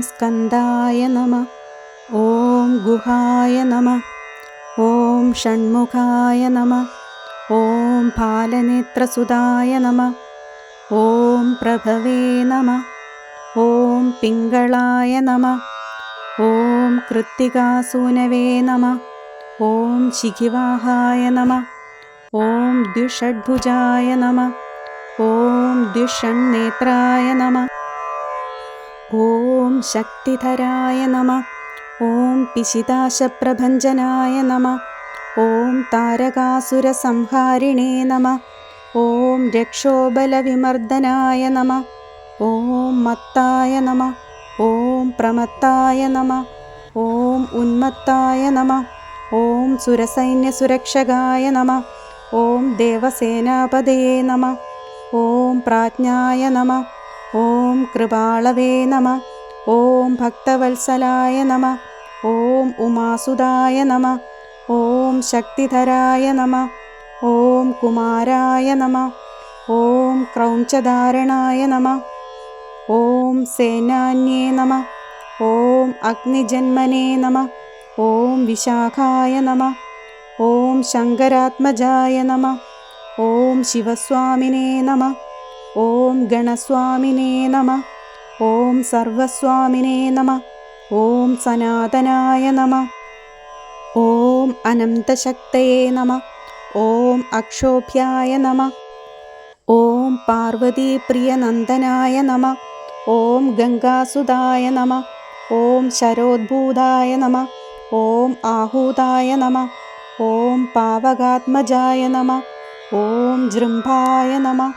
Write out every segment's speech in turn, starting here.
സ്കന്ദായ നമഃ. ഓം ഗുഹായ നമഃ. ഓം ഷൺമുഖായ നമഃ. ഓം ഫാലനേത്രസുതായ നമഃ. ഓം പ്രഭവേ നമഃ. ഓം പിംഗളായ നമഃ. ഓം കൃത്തികാസൂനവേ നമഃ. ഓം ശിഖിവാഹായ നമഃ. ഓം ദ്വിഷഡ്ഭുജായ നമഃ. ഓം ദ്വിഷണ്ണേത്രായ നമഃ. ഓം ശക്തിധരായ നമഃ. ഓം പിശിതാശപ്രഭഞ്ജനായ നമഃ. ഓം താരകാസുരസംഹാരിണേ നമഃ. ഓം രക്ഷോബലവിമർദനായ നമഃ. ഓം മത്തായ നമഃ. ഓം പ്രമത്തായ നമഃ. ഓം ഉന്മത്തായ നമഃ. ഓം സുരസൈന്യസുരക്ഷകായ നമഃ. ഓം ദേവസേനാപതയേ നമഃ. ഓം പ്രാജ്ഞായ നമഃ. ഓം കൃപാളവേ നമഃ. ഓം ഭക്തവത്സലായ നമഃ. ഓം ഉമാസുതായ നമഃ. ഓം ശക്തിധരായ നമഃ. ഓം കുമാരായ നമഃ. ഓം ക്രൗഞ്ചധാരണായ നമഃ. ഓം സേനാന്യേ നമഃ. ഓം അഗ്നിജന്മനേ നമഃ. ഓം വിശാഖായ നമഃ. ഓം ശങ്കരാത്മജായ നമഃ. ഓം ശിവസ്വാമിനേ നമഃ. ഓം ഗണസ്വാമിനേ നമഃ. ഓം സർവസ്വാമിനേ നമഃ. ഓം സനാതനായ നമഃ. ഓം അനന്തശക്തയേ നമഃ. ഓം അക്ഷോഭ്യായ നമഃ. ഓം പാർവതീപ്രിയനന്ദനായ നമഃ. ഓം ഗംഗാസുതായ നമഃ. ഓം ശരോദ്ഭൂതായ നമഃ. ഓം ആഹൂതായ നമഃ. ഓം പാവകാത്മജായ നമഃ. ഓം ജൃംഭായ നമഃ.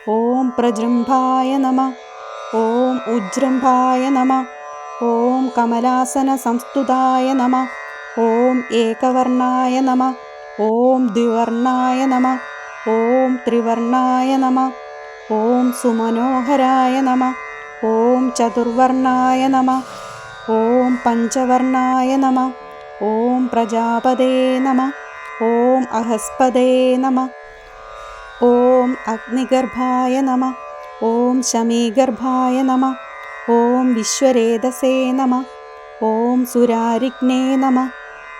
ഓം പ്രജൃംഭായ നമഃ. ഓം ഉജ്ജൃംഭായ നമഃ. ഓം കമലാസനസംസ്തുതായ നമഃ. ഓം ഏകവർണായ നമഃ. ഓം ദ്വിവർണായ നമഃ. ഓം ത്രിവർണായ നമഃ. ഓം സുമനോഹരായ നമഃ. ഓം ചതുർവർണായ നമഃ. ഓം പഞ്ചവർണായ നമഃ. ഓം പ്രജാപതേ നമഃ. ഓം അഹസ്പതേ നമഃ. ഓം അഗ്നിഗർഭായ നമഃ. ഓം ശമീഗർഭായ നമഃ. ഓം വിശ്വരേതസേ നമഃ. ഓം സുരാരിഗ്നേ നമഃ.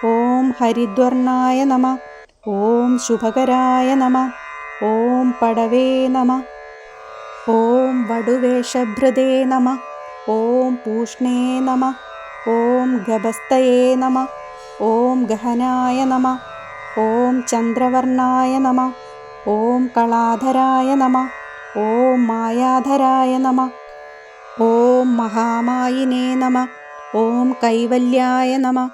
ഓം ഹരിദ്വർണായ നമഃ. ഓം ശുഭകരായ നമഃ. ഓം പടവേ നമഃ. ഓം വടുവേഷഭൃതേ നമഃ. ഓം പൂഷ്ണേ നമഃ. ഓം ഗഭസ്തയേ നമഃ. ഓം ഗഹനായ നമഃ. ഓം ചന്ദ്രവർണായ നമഃ. ഓം കളാധരായ നമഃ. ഓം മായാധരായ നമഃ. ഓം മഹാമായിനേ നമഃ. ഓം കൈവല്യായ നമഃ.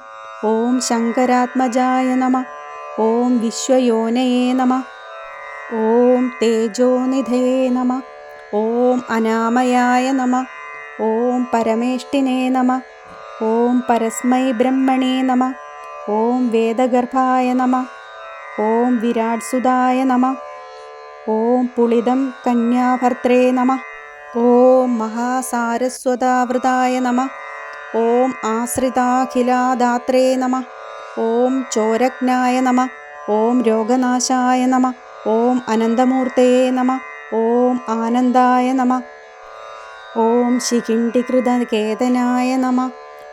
ഓം ശങ്കരാത്മജായ നമഃ. ഓം വിശ്വയോനയേ നമഃ. ഓം തേജോനിധയേ നമഃ. ഓം അനാമയായ നമഃ. ഓം പരമേഷ്ഠിനേ നമഃ. ഓം പരസ്മൈ ബ്രഹ്മണേ നമഃ. ഓം വേദഗർഭായ നമഃ. ഓം വിരാട്സുതായ നമഃ. ഓം പുളിതം കന്യാഭർത്രേ നമഃ. ഓം മഹാസാരസ്വതാവൃതായ നമഃ. ഓം ആശ്രിതാഖിലാദാത്രേ നമഃ. ഓം ചോരജ്ഞായ നമഃ. ഓം രോഗനാശായ നമഃ. ഓം അനന്തമൂർത്തയേ നമഃ. ഓം ആനന്ദായ നമഃ. ഓം ശിഖിണ്ഡികൃതകേതനായ നമഃ.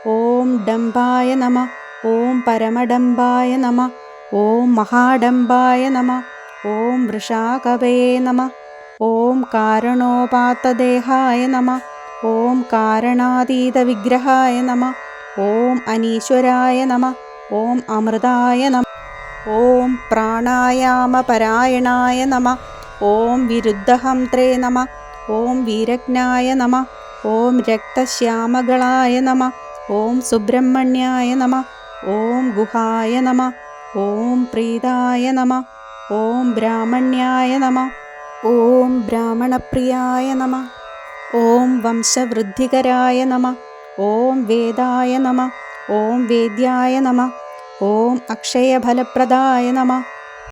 ഓം ഡംഭായ നമഃ. ഓം പരമഡംഭായ നമഃ. ഓം മഹാഡംഭായ നമഃ. ഓം വൃഷാകവയേ നമഃ. ഓം കാരണോപാത്തദേഹായ നമഃ. ഓം കാരണാതീതവിഗ്രഹായ നമഃ. ഓം അനീശ്വരായ നമഃ. ഓം അമൃതായ നമഃ. ഓം പ്രാണായാമപരായണായ നമഃ. ഓം വിരുദ്ധഹംത്രേ നമഃ. ഓം വീരജ്ഞായ നമഃ. ഓം രക്തശ്യാമകളായ നമഃ. ഓം സുബ്രഹ്മണ്യായ നമഃ. ഓം ഗുഹായ നമഃ. ഓം പ്രീതായ നമഃ. ഓം ബ്രാഹ്മണ്യായ നമഃ. ഓം ബ്രാഹ്മണപ്രിയായ നമഃ. ഓം വംശവൃദ്ധികരായ നമഃ. ഓം വേദായ നമഃ. ഓം വേദ്യായ നമഃ. ഓം അക്ഷയഫലപ്രദായ നമഃ.